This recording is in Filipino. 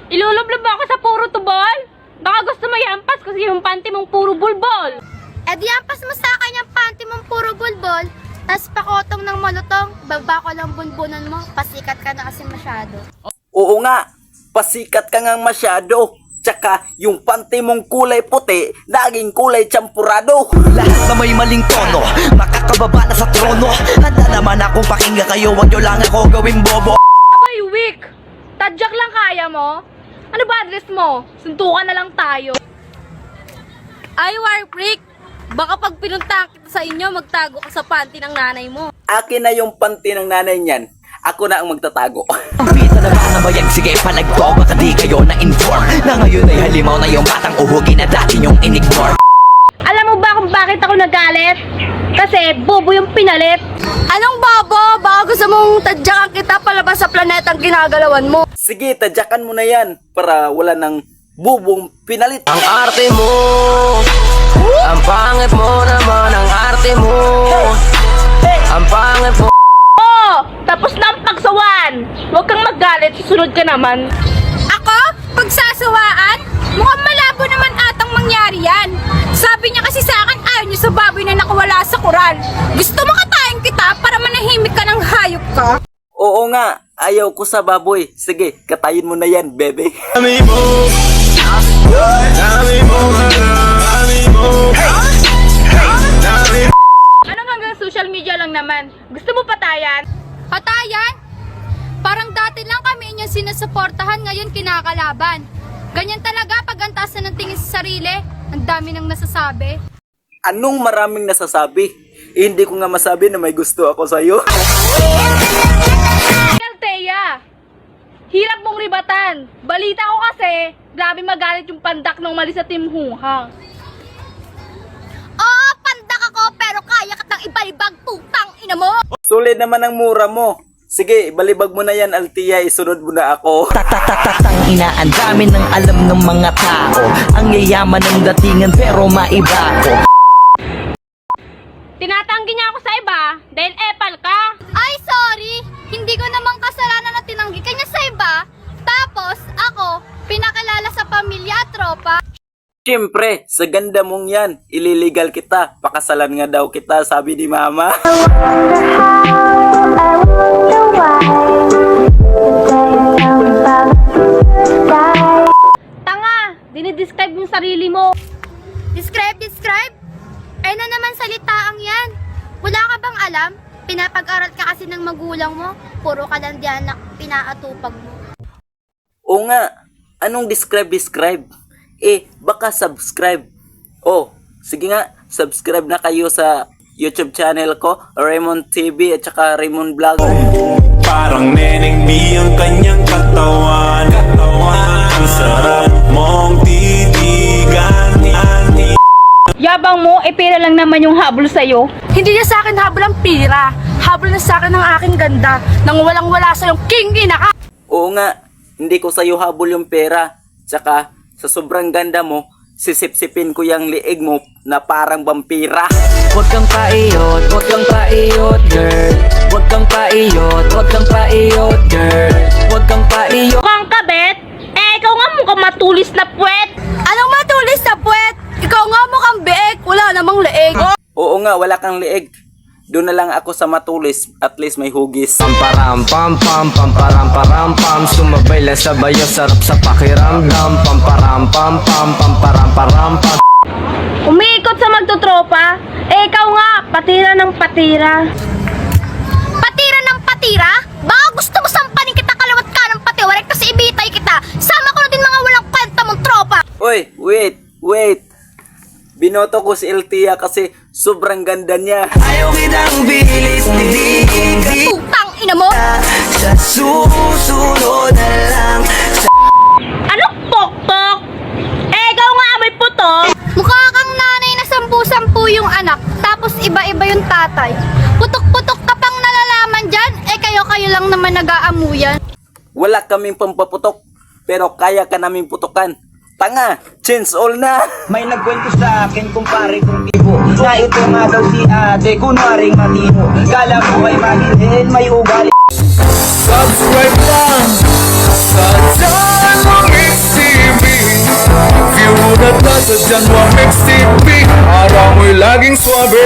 Ilulublob mo ako sa puro tubol? Baka gusto mo iampas kasi yung panty mong puro bulbol. Eh di ampas mo sa akin yung panty mong puro bulbol, tas pakotong ng malutong, baba ko lang bunbunan mo, pasikat ka na kasi masyado. Oo nga, pasikat ka nga masyado. Tsaka yung panty mong kulay puti, naging kulay champurado. Lahat na may maling tono, makakababa na sa trono. Handa naman akong pakinggan kayo, wag nyo lang ako gawing bobo. Abay, weak! Tadyak lang kaya mo? Ano ba address mo? Suntukan na lang tayo. Ay, Warfreak! Baka pag pinuntahan kita sa inyo, magtago ka sa panty ng nanay mo. Akin na yung panty ng nanay niyan. Ako na ang magtatago. Pita na ba na bayag, sige palagto. Baka di kayo na-inform na ngayon ay halimaw na yung batang uhugin na dati yung in-ignore. Alam mo ba kung bakit ako nagalit? Kasi bobo yung pinalit. Anong bobo? Baka gusto mong tadyakan kita palabas sa planetang ginagalawan mo. Sige, tadyakan mo na yan para wala ng bubong pinalit. Ang arte mo, ang pangit mo naman, ang arte mo, ang pangit mo. Oh! Tapos na ang pagsawan! Huwag kang magalit, susunod ka naman. Ako? Pagsasawaan? Mukhang malabo naman atang mangyari yan. Sabi niya kasi sa akin, ayaw niya sa baboy na nakawala sa Quran. Gusto mo katayin kita para manahimik ka ng hayop ka? Oo nga, ayaw ko sa baboy. Sige, katayin mo na yan, bebe. Anong hanggang social media lang naman? Gusto mo patayan? Patayan? Parang dati lang kami inyong sinusuportahan, ngayon kinakalaban. Ganyan talaga pag ang taas na ng tingin sa sarili. Ang dami nang nasasabi. Anong maraming nasasabi? Eh, hindi ko nga masabi na may gusto ako sa'yo. Kalteya! Hirap mong ribatan. Balita ko kasi, grabe magalit yung pandak nung mali sa Team Hunghang. Oo, pandak ako pero kaya katang ibalibag putang ina mo. Sulit naman ang mura mo. Sige, balibag mo na yan, Altia. Isunod mo na ako. Tatatatang ina, ang dami ng alam ng mga tao. Ang yayaman ng datingan pero maiba ko. Tinatanggi niya ako sa iba dahil epal ka. Ay, sorry. Hindi ko namang kasalanan na tinanggi ka niya sa iba. Tapos, ako, pinakilala sa pamilya at tropa. Siyempre, sa ganda mong yan, ililigal kita. Pakasalan nga daw kita, sabi ni mama. Tanga! Dinidescribe yung sarili mo. Describe? Ay na naman salitaang yan. Wala ka bang alam? Pinapag-aral ka kasi ng magulang mo. Puro ka lang diyan na pinaatupag mo. Oo nga, anong describe? Eh, baka subscribe. Oh, sige nga, subscribe na kayo sa YouTube channel ko, Raymond TV at saka Raymond Vlog. Parang Neneng B ang kanyang katawan. Ang sarap mong titigan. Yabang mo, pera lang naman yung habol sa'yo. Hindi niya sa akin habol ang pira. Habol na sa akin ng aking ganda. Nang walang-wala sa yung king ina ka. Oo nga, hindi ko sa'yo habol yung pera. Tsaka, sa sobrang ganda mo, sisip-sipin ko yung liig mo na parang vampira. Huwag kang paiyot, girl. Huwag kang paiyot, girl. Huwag kang paiyot. Mukhang kabet? Ikaw nga mukhang matulis na puwet. Anong matulis na puwet? Ikaw nga mukhang beek. Wala namang leeg. Oo nga, wala kang liig. Doon na lang ako sa matulis, at least may hugis. Pamparam pam pam pamparam param pam, sumabay lang sa bayo, sarap sa pakiramdam. Pamparam pam pam pamparam param pam. Umiikot sa magtutropa. Ikaw nga, patira ng patira. Patira ng patira? Baka gusto mo sampanin kita kalawat ka ng patiwarek kasi ibitay kita. Sama ko na din mga walang kwenta mong tropa. Uy, wait. Binoto ko si Altia kasi sobrang ganda niya. Ayaw kitang bilis, hindi Putang ina mo. sa susunod na lang. Ano pokpok? Ikaw nga amoy putok. Mukha kang nanay na sampu-sampu yung anak, tapos iba-iba yung tatay. Putok-putok ka pang nalalaman dyan, kayo-kayo lang naman nag-aamuyan. Wala kaming pampaputok, pero kaya ka namin putukan. Tanga, change all na. May nagkwento sa akin kumpare kong ibo na ito nga daw si ate kunwaring matino. Kala mo ay mahinhin, may ugali. Subscribe lang sa channel. Sunod dyan, Wamex TV, araw mo'y laging swabe.